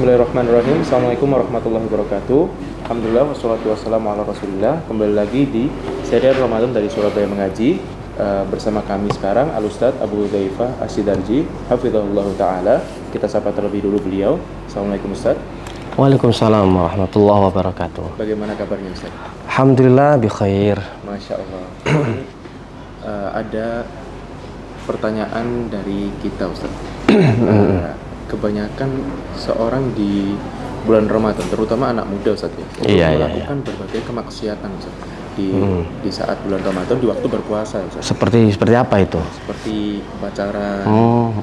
Bismillahirrahmanirrahim. Assalamualaikum warahmatullahi wabarakatuh. Alhamdulillah wassalatu wassalamu ala rasulillah. Kembali lagi di serial Ramadan dari Surabaya Mengaji. Bersama kami sekarang Al-Ustadz Abu Hudzaifah Asy-Syidarji hafizahullah ta'ala. Kita sapa terlebih dulu beliau. Assalamualaikum Ustadz. Waalaikumsalam warahmatullahi wabarakatuh. Bagaimana kabarnya Ustadz? Alhamdulillah bi khair. Masya Allah. Ada pertanyaan dari kita Ustadz. Kebanyakan seorang di bulan Ramadan, terutama anak muda Ustaz ya, melakukan berbagai kemaksiatan Ustaz di saat bulan Ramadan, di waktu berpuasa Ustaz. Seperti apa itu? Seperti pacaran,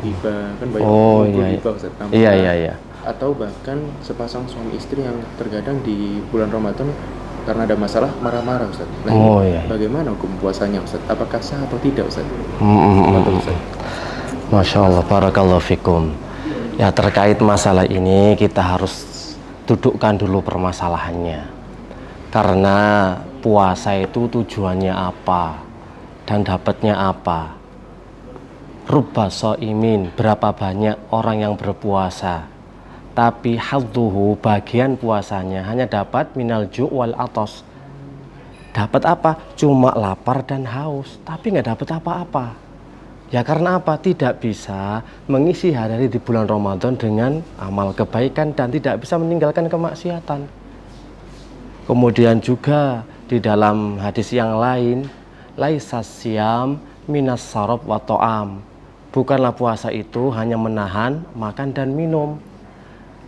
hibah, kan banyak hibah Ustaz. Iya. Atau bahkan sepasang suami istri yang terkadang di bulan Ramadan karena ada masalah marah-marah Ustaz. Bagaimana hukum puasanya Ustaz? Apakah sah atau tidak Ustaz? Ustaz. Masya Allah, barakallahu fikum. Ya, terkait masalah ini kita harus dudukkan dulu permasalahannya. Karena puasa itu tujuannya apa dan dapatnya apa. Rubba shaimin, berapa banyak orang yang berpuasa, tapi hadduhu, bagian puasanya hanya dapat minal ju' wal atos. Dapat apa? Cuma lapar dan haus, tapi nggak dapat apa-apa. Ya karena apa? Tidak bisa mengisi hari-hari di bulan Ramadan dengan amal kebaikan dan tidak bisa meninggalkan kemaksiatan. Kemudian juga di dalam hadis yang lain, laisas syiyam minas sarab wa ta'am. Bukanlah puasa itu hanya menahan makan dan minum.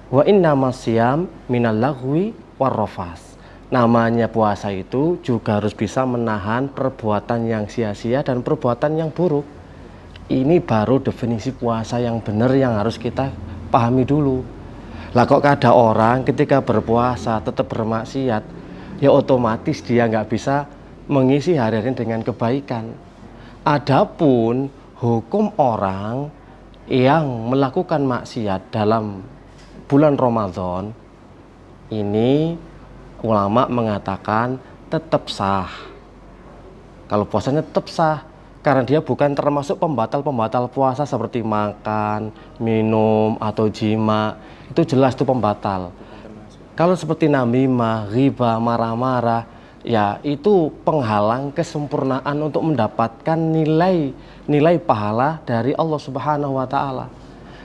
Wa innamas syiyam minal laghwi warrafas. Namanya puasa itu juga harus bisa menahan perbuatan yang sia-sia dan perbuatan yang buruk. Ini baru definisi puasa yang benar yang harus kita pahami dulu. Lah kok ada orang ketika berpuasa tetap bermaksiat, ya otomatis dia nggak bisa mengisi hari-hari dengan kebaikan. Adapun hukum orang yang melakukan maksiat dalam bulan Ramadan, ini ulama mengatakan tetap sah. Kalau puasanya tetap sah, karena dia bukan termasuk pembatal-pembatal puasa seperti makan, minum, atau jima. Itu jelas itu pembatal. Kalau seperti namimah, ghibah, marah-marah, ya itu penghalang kesempurnaan untuk mendapatkan nilai pahala dari Allah Subhanahu wa Ta'ala.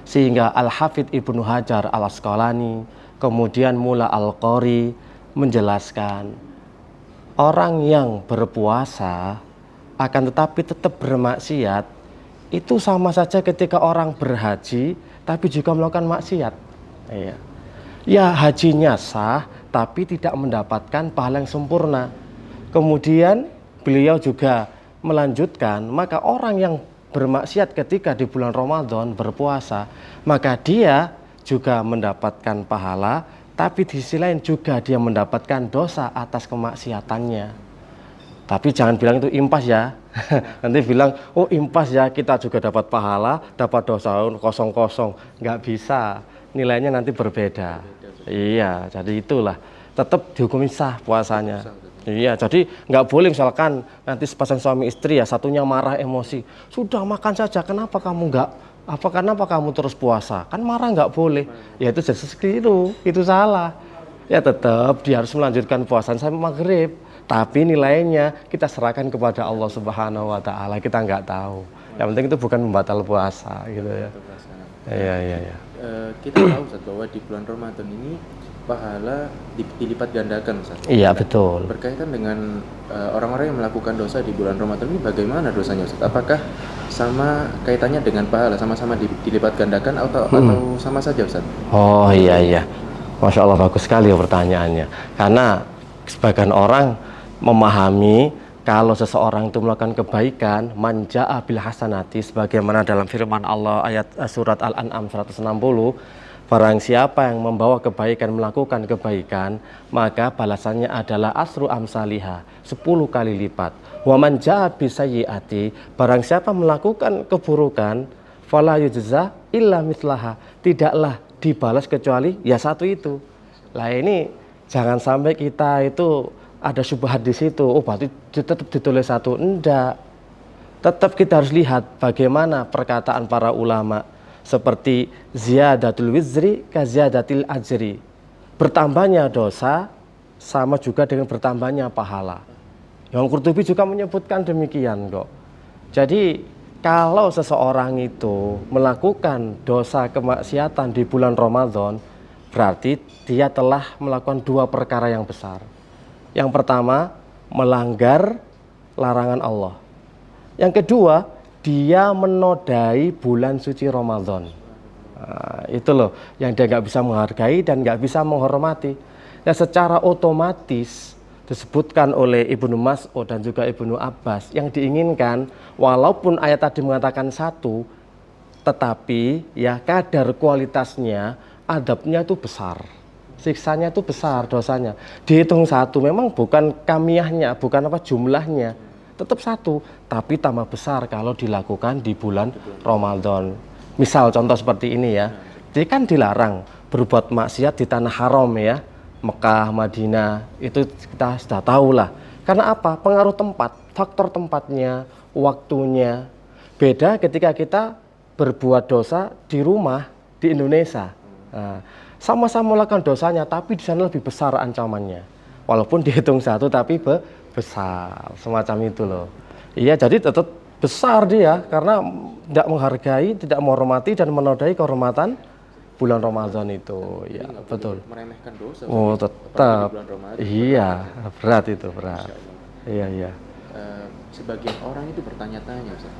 Sehingga Al-Hafidz Ibnu Hajar Al-Asqalani, kemudian Mula Al-Qari menjelaskan, orang yang berpuasa akan tetapi tetap bermaksiat itu sama saja ketika orang berhaji tapi juga melakukan maksiat. Ya hajinya sah tapi tidak mendapatkan pahala yang sempurna. Kemudian beliau juga melanjutkan, maka orang yang bermaksiat ketika di bulan Ramadan berpuasa, maka dia juga mendapatkan pahala, tapi di sisi lain juga dia mendapatkan dosa atas kemaksiatannya. Tapi jangan bilang itu impas ya. Nanti bilang, oh impas ya, kita juga dapat pahala, dapat dosa kosong-kosong. Nggak bisa, nilainya nanti berbeda. Iya, jadi itulah. Tetap dihukumi sah puasanya. Iya, jadi nggak boleh misalkan nanti sepasang suami istri ya, satunya marah emosi. Sudah makan saja, kenapa kamu nggak? Kenapa kamu terus puasa? Kan marah nggak boleh. Ya itu jadi seperti itu salah. Ya tetap dia harus melanjutkan puasanya sampai maghrib. Tapi nilainya kita serahkan kepada Allah Subhanahu wa Ta'ala, kita nggak tahu. Yang penting itu bukan membatal puasa gitu ya. Iya. Kita tahu Ustaz bahwa di bulan Ramadan ini pahala dilipat gandakan Ustaz. Iya betul. Berkaitan dengan orang-orang yang melakukan dosa di bulan Ramadan ini, bagaimana dosanya Ustaz? Apakah sama kaitannya dengan pahala, sama-sama dilipat gandakan atau sama saja Ustaz? Oh iya. Masya Allah, bagus sekali pertanyaannya. Karena sebagian orang memahami kalau seseorang itu melakukan kebaikan, manja'a bil hasanati, sebagaimana dalam firman Allah ayat surat Al-An'am 160, barang siapa yang membawa kebaikan, melakukan kebaikan, maka balasannya adalah asru amsaliha, 10 kali lipat. Wa man ja'a bisayyi'ati, barang siapa melakukan keburukan, fala yujza illa mithlaha, tidaklah dibalas kecuali ya satu itu. Lah ini jangan sampai kita itu ada syubhat di situ, oh berarti tetap ditulis satu. Enggak, tetap kita harus lihat bagaimana perkataan para ulama. seperti ziyadatul wizri ka ziyadatil ajri. Bertambahnya dosa sama juga dengan bertambahnya pahala. Imam Qurtubi juga menyebutkan demikian kok. Jadi kalau seseorang itu melakukan dosa kemaksiatan di bulan Ramadan, berarti dia telah melakukan dua perkara yang besar. Yang pertama, melanggar larangan Allah. Yang kedua, dia menodai bulan suci Ramadan. Nah, itu loh yang dia nggak bisa menghargai dan nggak bisa menghormati. Nah, secara otomatis disebutkan oleh Ibnu Mas'ud dan juga Ibnu Abbas, yang diinginkan walaupun ayat tadi mengatakan satu, tetapi ya kadar kualitasnya, adabnya itu besar, siksanya itu besar, dosanya dihitung satu, memang bukan kamiahnya, bukan apa jumlahnya, tetap satu, tapi tambah besar kalau dilakukan di bulan Ramadan. Misal contoh seperti ini ya, jadi kan dilarang berbuat maksiat di tanah haram ya, Mekah, Madinah, itu kita sudah tahu lah. Karena apa? Pengaruh tempat, faktor tempatnya, waktunya. Beda ketika kita berbuat dosa di rumah, di Indonesia. Nah, sama-sama melakukan dosanya, tapi di sana lebih besar ancamannya. Walaupun dihitung satu, tapi besar, semacam itu loh. Iya, jadi tetap besar dia, karena tidak menghargai, tidak menghormati dan menodai kehormatan bulan Ramadan itu. Ya, betul. Meremehkan dosa. Oh, tetap. Bulan Ramadan. Iya, berat itu, berat. Iya, iya. Sebagian orang itu bertanya-tanya, Ustaz.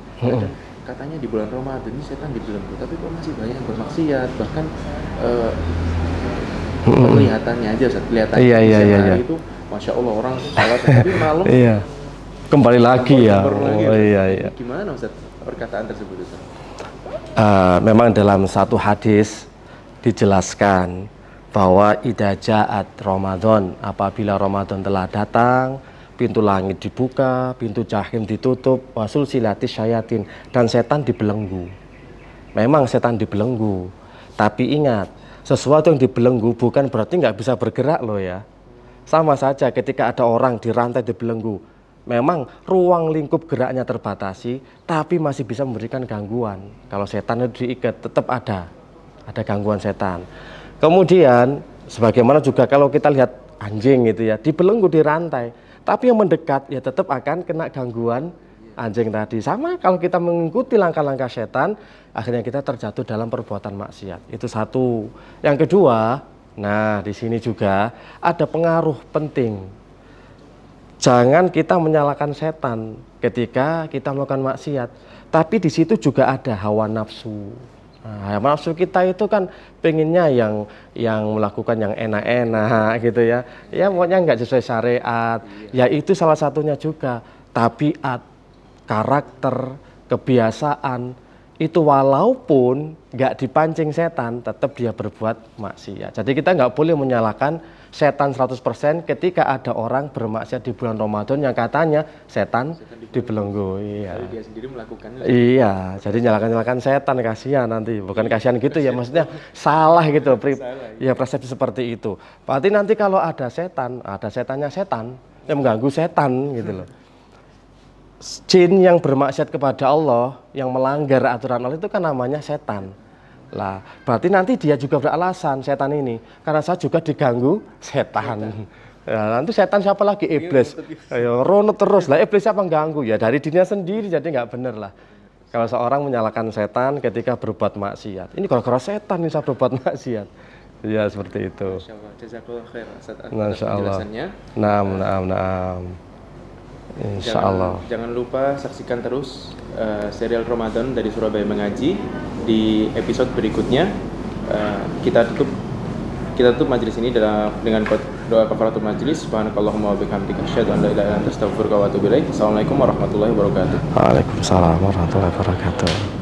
Katanya di bulan Ramadan ini setan dibelenggu, tapi kok masih banyak yang bermaksiat, bahkan kelihatannya aja, Ustaz, kelihatannya iya. itu Masya Allah orang salat tapi malam iya. Kembali lagi ya. Iya. Gimana Ustaz perkataan tersebut, Ustaz? Memang dalam satu hadis dijelaskan bahwa idza ja'at Ramadan, apabila Ramadan telah datang, pintu langit dibuka, pintu jahim ditutup, wasul silati syayatin, dan setan dibelenggu. Memang setan dibelenggu, tapi ingat, sesuatu yang dibelenggu bukan berarti nggak bisa bergerak loh ya. Sama saja ketika ada orang dirantai dibelenggu, memang ruang lingkup geraknya terbatasi, tapi masih bisa memberikan gangguan. Kalau setan itu diikat, tetap ada gangguan setan. Kemudian, sebagaimana juga kalau kita lihat anjing gitu ya, dibelenggu di rantai, tapi yang mendekat ya tetap akan kena gangguan anjing tadi. Sama kalau kita mengikuti langkah-langkah setan, akhirnya kita terjatuh dalam perbuatan maksiat. Itu satu. Yang kedua, nah di sini juga ada pengaruh penting. Jangan kita menyalahkan setan ketika kita melakukan maksiat, tapi di situ juga ada hawa nafsu. Nah, hawa nafsu kita itu kan pengennya yang melakukan yang enak-enak gitu ya. Ya pokoknya nggak sesuai syariat. Ya itu salah satunya juga. Tabiat, karakter, kebiasaan itu walaupun nggak dipancing setan, tetap dia berbuat maksiat. Jadi kita nggak boleh menyalahkan setan 100% ketika ada orang bermaksiat di bulan Ramadan yang katanya setan dibelenggu. Iya. Jadi dia sendiri melakukannya. Iya, jadi nyalakan setan, kasihan nanti. Bukan kasihan gitu ya, maksudnya salah gitu. Ya persepsi seperti itu. Berarti nanti kalau ada setan, ada setannya setan yang mengganggu setan gitu loh. Jin yang bermaksiat kepada Allah, yang melanggar aturan Allah itu kan namanya setan. Lah, berarti nanti dia juga beralasan setan ini, karena saya juga diganggu setan. Ya, nanti setan siapa lagi? Iblis. Ayo runut terus lah, iblis siapa ganggu? Ya dari dirinya sendiri, jadi nggak bener lah. Kalau seorang menyalahkan setan ketika berbuat maksiat, ini gara-gara setan ini saya berbuat maksiat. Ya seperti itu. Masya Allah, jazakallah khair atas penjelasannya. Naam. Insya Allah. Jangan lupa saksikan terus serial Ramadan dari Surabaya Mengaji di episode berikutnya. Kita tutup majelis ini dengan doa kafaratul majelis. Subhanakallahumma wa bihamdika asyhadu an la ilaha illa anta astaghfiruka wa atubu ilaik. Assalamualaikum warahmatullahi wabarakatuh. Waalaikumsalam warahmatullahi wabarakatuh.